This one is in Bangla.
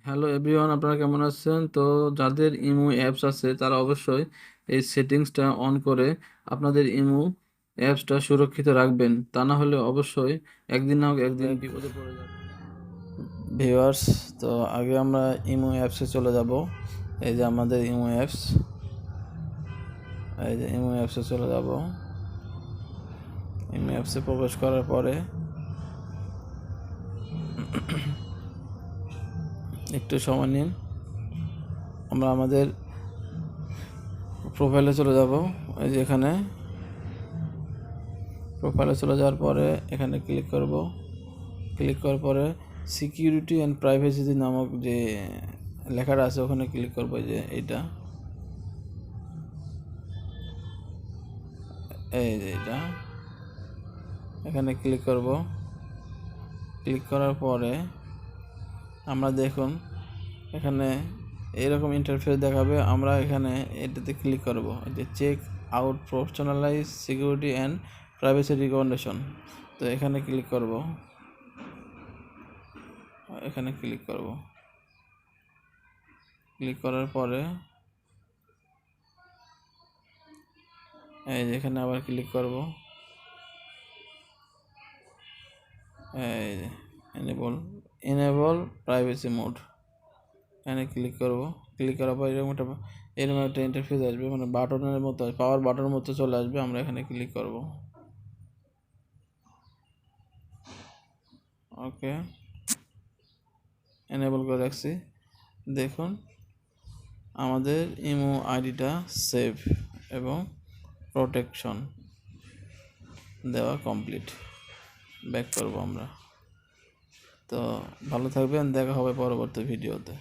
হ্যালো এভরিওয়ান, আপনারা কেমন আছেন? তো যাদের ইমো অ্যাপস আছে তারা অবশ্যই এই সেটিংসটা অন করে আপনাদের ইমো অ্যাপসটা সুরক্ষিত রাখবেন। তা না হলে অবশ্যই একদিন না হোক একদিন বিপদে পড়ে যাবে। ভিউয়ার্স, তো আগে আমরা ইমো অ্যাপসে চলে যাব। এই যে আমাদের ইমো অ্যাপস, এই যে ইমো অ্যাপসে চলে যাব। ইমো অ্যাপসে প্রবেশ করার পরে একটু সময় নিন, আমরা আমাদের প্রোফাইলে চলে যাব। এই যে এখানে প্রোফাইলে চলে যাওয়ার পরে এখানে ক্লিক করব। ক্লিক করার পরে সিকিউরিটি অ্যান্ড প্রাইভেসি নামক যে লেখাটা আছে ওখানে ক্লিক করব। যে এইটা, এই যে এটা, এখানে ক্লিক করব। ক্লিক করার পরে আমরা দেখুন এখানে এরকম ইন্টারফেস দেখাবে। আমরা এখানে এটাতে ক্লিক করব, যে check out professionalize security and privacy recommendation. তো এখানে ক্লিক করব, এখানে ক্লিক করব। ক্লিক করার পরে এই যে এখানে আবার ক্লিক করব। এই যে এনেবল প্রাইভেসি মোড, এখানে ক্লিক করব। ক্লিক করার পর এরকম একটা ইন্টারফেস আসবে, মানে বাটনের মতো, পাওয়ার বাটনের মতো চলে আসবে। আমরা এখানে ক্লিক করব। ওকে, এনেবল করে রাখছি। দেখুন আমাদের ইমো আইডিটা সেভ এবং প্রোটেকশন দেওয়া কমপ্লিট। ব্যাক করব আমরা। তো ভালো থাকবেন, দেখা হবে পরবর্তী ভিডিওতে।